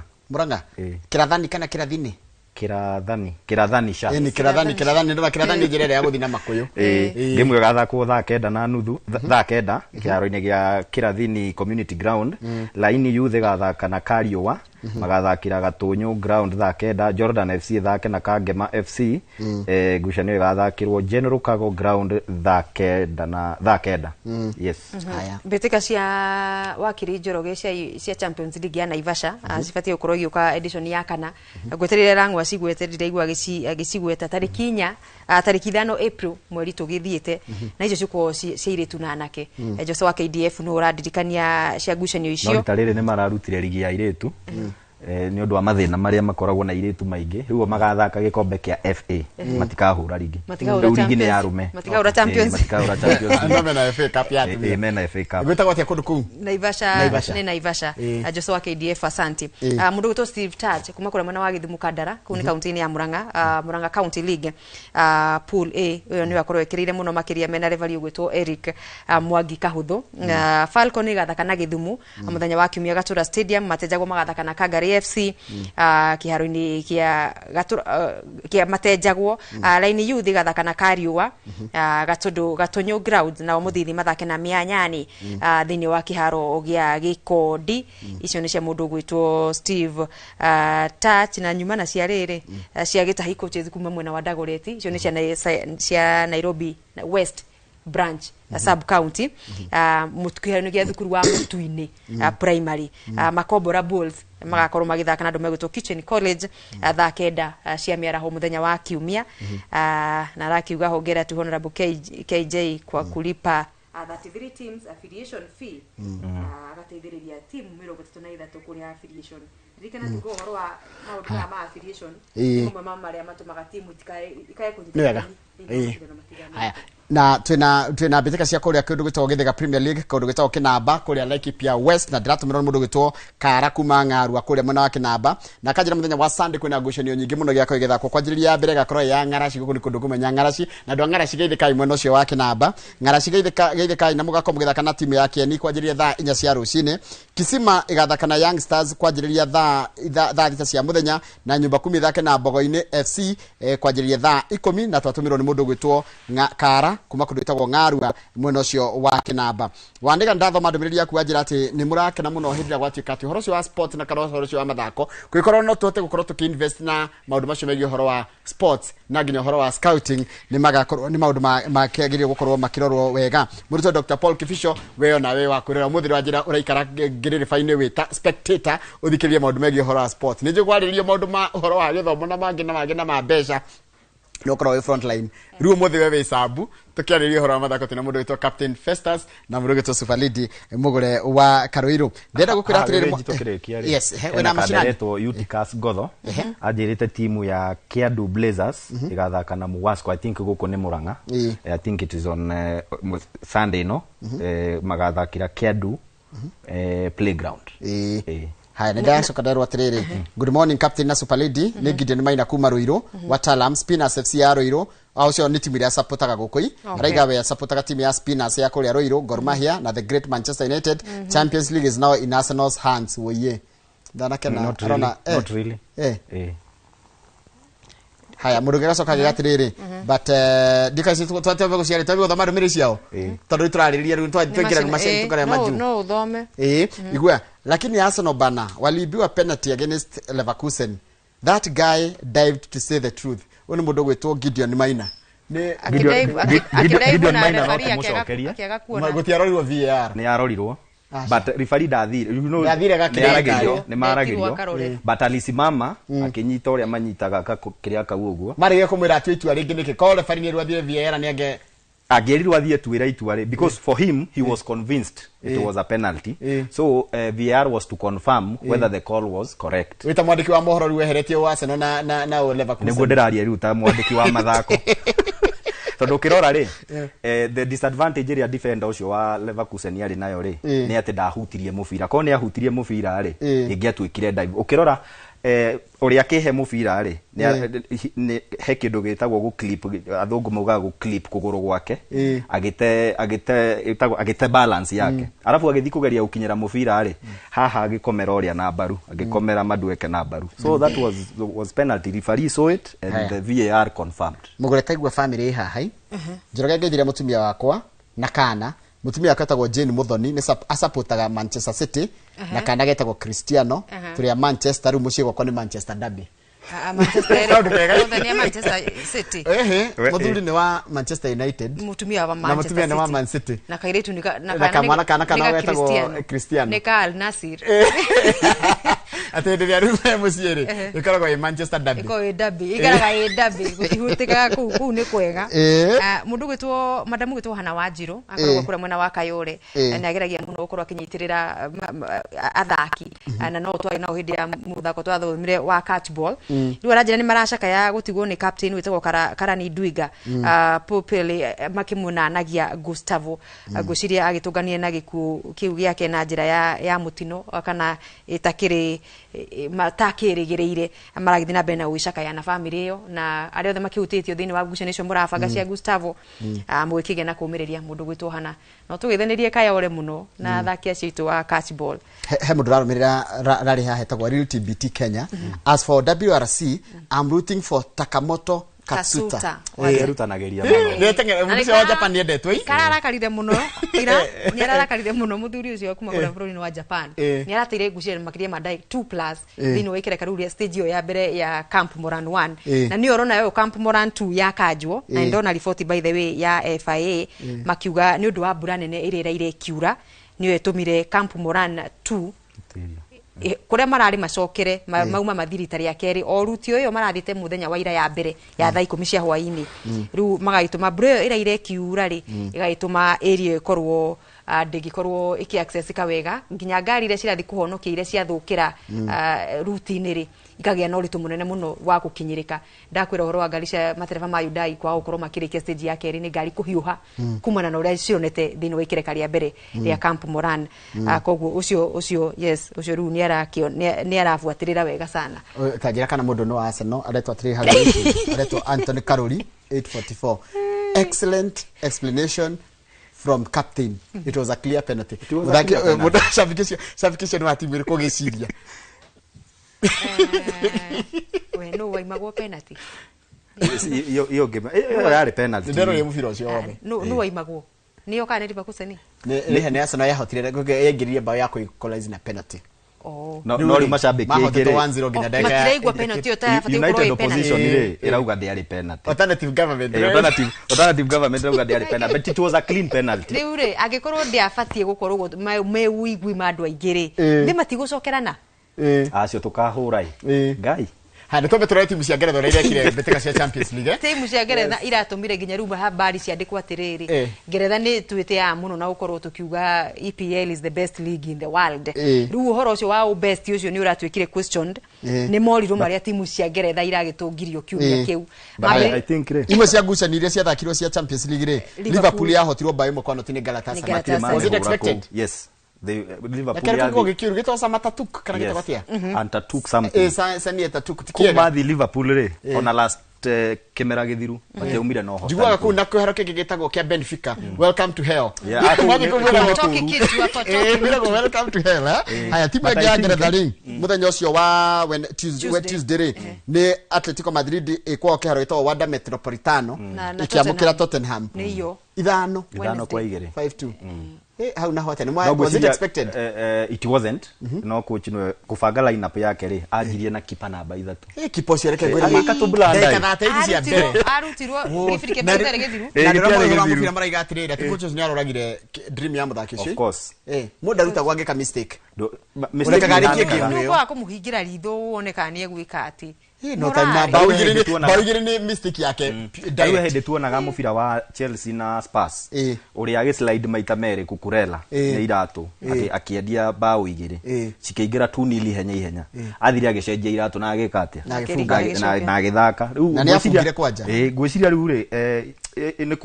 Kĩrathani kana Kĩrathini Kĩrathani Sharks ni Kĩrathani ndo Kĩrathani njĩrere ya gũthi na makũyũ game gathakwo thaa 9 na nuthu thaa 9 kĩharo-inĩ gĩa Kĩrathini Community Ground Laini Youth gathaka na Kariũa magathakĩra Gatũnyũ ground thaa 9 Jordan FC thake na Kangema FC ngucanio igathakĩrwo General Cargo ground thaa 9 yes haya mbĩtĩka cia wakiri Njoroge cia Champions League ya Naivasha cibatie gũkorwo igĩũka edition ya kana ngweterera rangwa cigweterire igwa agĩcigweta tariki 4 tariki 5 April mweri tũgĩthiĩte na icio cikorwo ciairĩtu na anake Jose wa KDF no ũradirikania cia ngucanio icio no tarĩrĩ nĩ mararutire ligi ya airĩtu nĩ ũndũ wa mathĩna marĩa makoragwo na airĩtu maingĩ rĩu magathaka gĩkombe kĩa FA matikahũra ligi rĩu ligi nĩ ya arũme matikahũra Champions na FA Cup ya atumia mena FA Cup gwĩtagwo atĩa kũndũ kũu Naivasha Jose wa KDF asante mũndũ gwĩtwo Steve Touch kuma kũrĩa mwena wa Gĩthumu Kandara kũu nĩ kaunti-inĩ ya Murang'a County League pool A ũyũ nĩ wakorwo ekĩrĩire mũno makĩria mena referee gwĩtwo Eric Mwangi Kahũthũ Falcon igathaka na Gĩthumu mũthenya wa Kiumia Gatura Stadium Matejagwo magathaka na Kangari FC kĩharo-inĩ kĩa Matejagwo Laini Youth igathaka na Kariũa Gatũnyũ ground na Mũthithi mathake na Mĩanyani thĩinĩ wa kĩharo gĩa Gĩkondi icio nĩ cia mũndũ gwĩtwo Steve Touch na nyuma na cia rĩrĩ cia Gĩtahi coaches kuma mwena wa Dagoretti icio nĩ cia Nairobi West branch sub county mutukihano gya thukuru wa Mutuini primary Makombora Bulls magakorwo magithaka na ndome gwĩtwo Kitchen College thaa 9 cia mĩaraho mũthenya wa Kiumia na rakiuga hongera tu Honorable KJ kwa kulipa 33 teams affiliation fee agateithĩrĩria timu 33 kũrĩa affiliation rikana tuko horo wa maũndũ ma affiliation kuma mama marĩa matumaga timu ikae kũnyita haya na twina mbitika cia kuria kindu gitwo githega Premier League kundu gitwo Kinamba kuria Laikipia West na ndiratumira mundu gitwo Kara kuma Ng'arua kuria mwena wa Kinamba na kanjira muthenya wa Sunday kwina ngucanio nyingi muno giako igithakwo kwanjiriria mbere gakorwo ya Ng'araci guku ni kundu kumenya Ng'araci na ndo Ng'araci geithika mwena ucio wa Kinamba Ng'araci geithika na mugako mugithaka na timu yake ni kwanjiriria thaa 4 cia rucine Kisima igathaka na Young Stars kwanjiriria thaa 9 cia muthenya na nyumba 10 thake na Bogoini FC kwanjiriria thaa 10 na twatumirwo ni mundu gwitwo Kara kuma kundu itagwo Ng'arua mwena ucio wa Kinamba wandika ndathoma ndumiriria yaku anjira ati ni murakena muno hindira gwatuika ati horo ucio wa sport na kana horo ucio wa mathako kwikorwo no tuhote gukorwo tukiinvest na maundu macio megie horo wa sports na nginya horo wa scouting ni magakorwo ni maundu makiagirio gukorwo makirorwo wega murito Dr Paul Kifisho weo na we wa kurera muthiri wa njira uraikara ngiriri faine wita spectator uthikirie maundu megie horo wa sports ni njugwaririo maundu ma horo wa githomo na mangi na mabesha no korwo front line ruo mothe wewe sabu tukiariria horo mathako tina mundu witwa Captain Festus na mundu witwa Super League mugure wa Karoiro ndenda gukwira atiriri yes wena mashindano yeto UTCAS Gotho ajirite timu ya Kiadu Blazers igathaka na Muwasco I think guko ni Muranga I think it is on Sunday no magathakira Kiadu playground haya nenda sokadarwa atiriri good morning Captain na Super Lady ni Gideon Maina kuma Ruiro Watalam Spinners FC ya Ruiro aucio ni timu ya supportaga gukui raigawe ya supportaga timu ya Spinners ya kuria Ruiro Gor Mahia na the great Manchester United Champions League is now in Arsenal's hands woye ndana kena not really haya mundu gacoka gatiriri but dikasi twatebe guciari tabi guthoma ndumiri ciao tondu turaririria riu twingira machine tukare maju no uthome igua lakini Arsenal bana walibiwa penalty against Leverkusen that guy dived to say the truth oni mundu gwitwo Gideon Maina ni Gideon Maina no kumucokeria gutiarorirwo VAR ni arorirwo but referee ndathire you know ni maragirio but alisimama akinyita uria manyitaga kiria kau uguo marige kumwira atu itua ringi niki ko referee ni rwathire VAR ni agerirwo athie tuira itua because for him he was convinced it was a penalty so VAR was to confirm whether the call was correct wita mwandiki wa mohoro weheretie wa Arsenal na Leverkusen niguo ndiraria riu ta mwandiki wa mathako tondu kirora ri the disadvantage ria defender ucio wa Leverkusen yari nayo ri ni ati ndahutirie mubira ko ni ahutirie mubira ri ingiatwikire dive ukirora uria kihe mubira ri ni he kindu gitagwo gu clip athungu mauga gu clip kuguru gwake agite balance yake arafu agithi kugeria ukinyira mubira ri haha agikomera uria na baru agikomera madueke na baru so that was penalty referee saw it and the VAR confirmed mugure kaigwa family haha njoroge ngethire mutumia wakwa na kana mutumia akatagwo Jane Muthoni ni supportaga Manchester City na kana getagwo Cristiano turia Manchester mucie gwakwa ni Manchester derby Manchester City muthuri ni wa Manchester United mutumia wa Manchester City na mutumia ni wa Man City na kairetu ni kana getagwo Cristiano ni Al Nassr atenderia rume musiere ikaragwo i Manchester derby iko derby igaraga derby gutihutikaga ku ni kwega mundu gwitwo madamu gwitwo Hana Wanjiru akoragwo kura mwena wa Kayore na ageragia muno gukorwo akinyitirira athaki na no twari na uhindi ya muthako twathomire wa catchball riu arajira ni maracaka ya gutigwo ni captain witagwo Karani Ndwiga Popele makimunanagia Gustavo guciria agitunganie na giku kiu giake na njira ya mutino kana itakiri matakirigireire maragithi na bena uicaka ya na family yo na ari othe makihutitio thini wa ngucanio cio murabanga cia Gustavo mwikige na kumiriria mundu gwitwo Hana no tugithenirie Kayore muno na athaki citu wa catchball he mundu rarumirira rari ha hetagwo Real TBT Kenya as for WRC I'm rooting for Takamoto Katsuta rutanageria muno ndetengera mucio wa Japan yendetwe kararakarire muno ira ni ararakarire muno muthuri ucio kuma kura bũrũri wa Japan ni arateire ngucia makiria madai 2+ thini wikire karuria stage yo ya mbere ya Camp Moran 1 na ni orona yo Camp Moran 2 ya kanjwo na ndona report by the way ya FIA makiuga ni undu wa mbura nene irira kiura ni wetumire Camp Moran 2 kuria marari macokere mauma mathirita ria keri o ruti uyo marathite muthenya wa ira ya mbere ya thaa 10 cia hwaini riu magaituma bro ira irekiura ri igaituma area ikorwo ndingikorwo iki access kawega nginya ngari iria cirathi kuhonokia iria ciathukira routine ri ikagia na uritu munene muno wa gukinyirika ndakwira horo wa ngari cia matereva ma Hyundai kwa gukorwo makirikia stage ya keri ni ngari kuhiuha kumana na uria cionete thini wa ikereka ria mbere ria Camp Moran koguo ucio yes ucio ru ni arafuatirira wega sana tajira kana mundu no Arsenal aretwa 300 aretwa Anthony Karoli 844 excellent explanation from captain. It was a clear penalty. Shafikisho wa timu ilikuwa geciria. We no waimagwo penalty. Iyo game. Yari penalty. Ndero ye mufiro cio wothe. No waimagwo. Niyo kana ndiba kuseni. Ni Arsenal yahotire yegiririe bao yako equalize na penalty. Oh. No ri mashabiki igere 1-0 nginya dakika. Matiraigwa penalty otayafati kuroi penalty. United opposition ile irauga ndiari penalty. Alternative government. Alternative government irauga ndiari penalty, but it was a clean penalty. Riu ri agikorwo ndiafatie gukorwo mewigwi mandu aingiri. Ni matigucokerana. Acio tukahura ngai. Hadi tobe tũrore timu cia Ngeretha iria kire mbĩtĩka cia Champions League. Timu cia Ngeretha iratumire nginya ruma habari ciandikwo atiriri. Ngeretha ni twite ya muno na gukorwo tukiuga EPL is the best league in the world. Riu uhoro ucio wa best ucio ni uratwikire questioned. Ni morirwo maria timu cia Ngeretha iragitungirio kiumia kiu. I think imwe cia ngucanio iria ciathakirwo cia Champions League ri Liverpool yahotirwo bao imwe kwa noti ni Galatasaray. Was it expected? Yes. The Liverpool yakirugo gikiru gitosa matatuk kana gitabatia antatuk something sani atatuk tikiega bathi Liverpool re ona last kemera githiru bakiumira no hota jiguaga ku na kwehero kigitagwo kia Benfica welcome to hell welcome to hell haya timu ya Ngeretha ri muthenya ucio wa Tuesday ni Atletico Madrid ikwa kehero itwa Wanda Metropolitano ikiamukira Tottenham niyo ithano kwa igere 5-2 how na hotel was it expected it wasn't no coach no kufanga lineup yake ri ajirie na kipa namba 3 kipa ciareke gwira makatublanda kana ateithia cia mbere arutirwo gifirike mbere githiru na ndio mugira maraiga atirira ti coach ni aroragire dream ya muthaki ucio of course muda ruta gwangeka mistake mistake no kwa kumuhingira ritho wone kana ni egwika ati no time baugire ni mistake yake direct hede tuonaga mubira wa Chelsea na Spurs uri agi slide maita mere kukurela ni iratu akiendia bao igire cikeingira 2-0 ihenya athiri agicenjia iratu na agikate na agithaka na ni afungire kwanja ngwiciria riu ri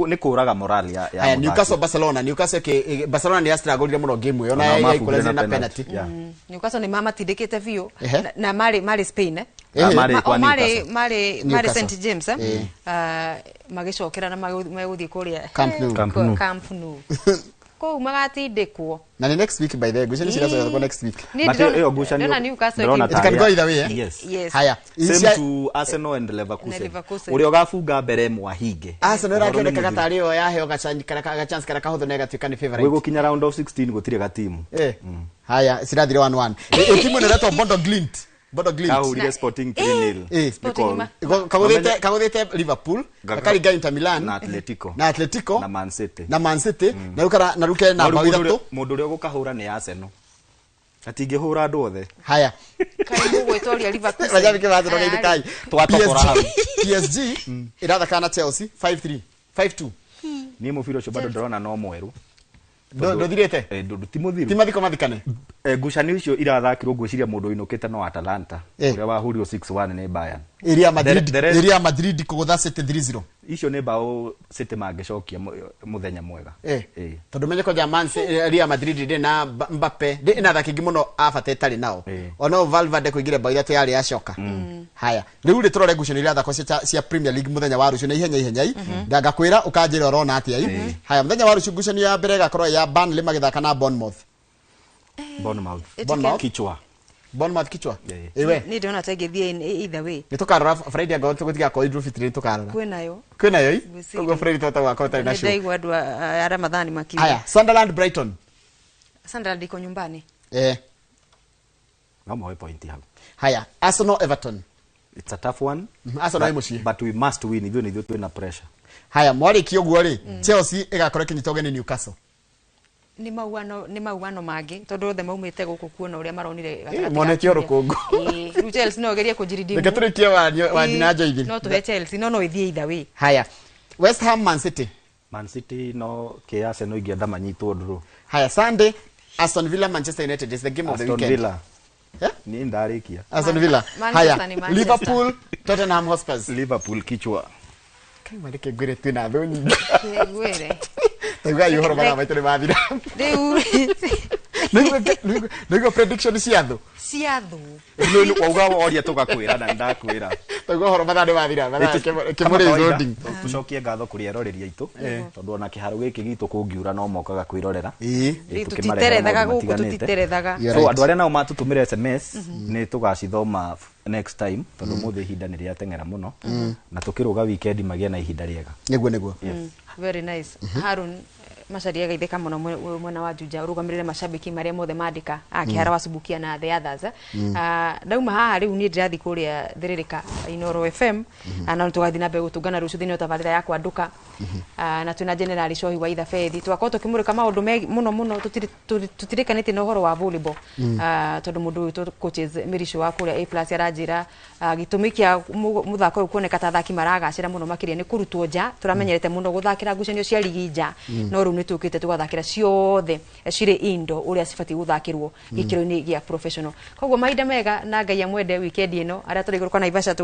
ni kuraga morale ya Newcastle Barcelona ni struggle muno game yo na equalize na penalty Newcastle ni mama tidikite vio na mari Spain mari St James magicokera na maguthii kuria Camp Nou ko magatindikwo na next week by the way gushani shirazo kwa next week but hiyo gushani na Newcastle it can go either way yes haya same to Arsenal and Leverkusen uri ogafunga mbere mwahinge Arsenal rakioneka gatari yo yaheo gachance kana kahotho negatuika ni favorite wigo kinya round of 16 gutire ga timu haya sirathire 1-1 timu ni reto Bodo Glimt Kahurire Sporting 3-0 kaguthite Liverpool kariga Inter Milan na Atletico na Man City na rukara na ruke na bao 3 mundu ri gukahura ni Arsenal atingihura andu othe haya kaimu gwetoria Liverpool rajabike bathiro ni kai twatokora hau PSG irathaka na Chelsea 5-2 ni mubiro cio bado ndorona no mweru ndothirete timothiru timathiko mathikane ngucani ucio irathakirwo ngwiciria mundu inukite no Atalanta uria wahurio 6-1 ni Bayern Real Madrid kugutha City 3-0 icio ni bao City mangicokia muthenya mwega tondu menye ko German Real Madrid de na Mbappe de na thaki muno afate tari nao ono Valverde kuigire bao ithatu yari yacoka haya riu ri turore ngucani irathako cia Premier League muthenya wa rucio na ihenya ndanga kwira ukanjira urona atia haya muthenya wa rucio ngucani ya mbere gakorwo ya Burnley magithaka na Bournemouth kichwa ewe ni ndiona tagithie either way nitukarora Friday ago tugutiga ko Idul Fitri tukarora kwinayo ugo Friday tutagwa ko tari na show ndai gwadwa ya Ramadhani makini haya Sunderland Brighton iko nyumbani ngamo point hapo haya Arsenal Everton it's a tough one Arsenal imushi but we must win ithio nithio twina pressure haya mwari kioguo ri Chelsea igakorwo kinyitoge ni Newcastle ni mauano mangi tondu othe maumite guku kuona uria maronire monete rukungu riu Chelsea no gerie kujiridimu reke turikie wa Nyanja hivi no tuhe Chelsea no ithie either way. Haya, West Ham Man City no ke Arsenal ingienda manyitwo nduru. Haya, Sunday Aston Villa Manchester United is the game of the weekend. Aston Villa ni ndarikia Aston Villa. Haya, Liverpool Tottenham Hotspur. Liverpool kichwa kai mareke gwire twina tho nyingi gwire taiga yuhoro bara maitore mathira Nego prediction ciathu nini wauga oria tugakwira na ndakwira taiga horo mathare mathira kimuri zondi tucokie ngatho kuri eroreria itu tondu ona kiharo giki gitu kungiura no mokaga kwirorera tutiterethaga so andu aria nao matutumire SMS ni tugacithoma next time tondu muthe ihinda ni ria tengera muno na tukiruga weekend magia na ihinda riega niguo very nice. Harun macaria gaitheka muno mwena wa Juja urugamirire mashabiki maria mothe mandika akihara wasubukia na the others. Ndauma haha riu ni ndirathi kuria thiririka Inoro FM na tugathi na mbegu tungana rucu thini tabarira ya kwanduka na tuna general shohi wa itha fethi twako tukimurika maundu muno tutirikanite na uhoro wa volleyball tondu mundu witu coaches Mirisho wa kuria A+ aranjira gitumikia muthako uyu kuoneka ta thaki maragacira muno makiria ni kurutwo nja turamenyerete muno guthakira ngucanio cia ligi nja no riu nitukite tugathakira ciothe cire indo uria cibati guthakirwo gikiro-ini gia professional koguo mahinda mega na Ngai amwende weekend ino aria turi iguru kwa Naivasha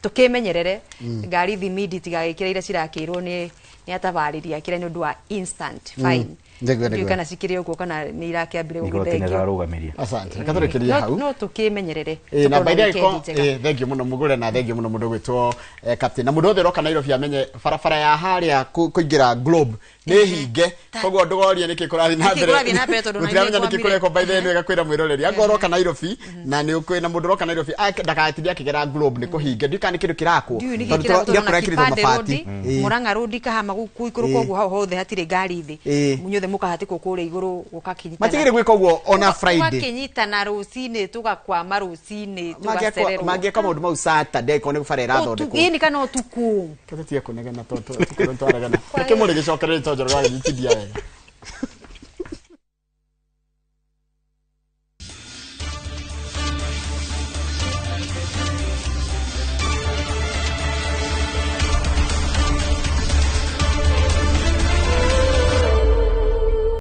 tukimenyerere ngari thimidi tigagikira ira cirakirwo ni atabariria kira ni undu wa instant fine ndio kana sikire uko kana ni irakiambire ugithengio asante kathurekeria hau no tukimenyerere na baida iko thank you muno mugure na thank you muno mundu gwitwo captain na mundu othe roka Nairobi amenye barabara ya haria kuingira Globe ni hinge koguo ndugorie niki kurathi na mbere turamenya niki kureko by the way gakwira mwiroreri agoroka Nairobi na ni ukwina mundu roka Nairobi ndakatiria kigera Globe ni kuhinge ndika ni kindu kirakwo tondu kurekiritwo mabati Murang'a road kahama guikuru koguo hau hothe hatire ngari thi munyothe mukahati kukure iguru gukakinyita matigire gwika uguo ona Friday makinyita na rucini tugakwama rucini tugacererwo magieka maundu mau Saturday kone gufarera thonde ku ini kana utuku katatia kunegana toto tukurantwaraga na kimuri gicokerere tonjoro gwa gitithia wega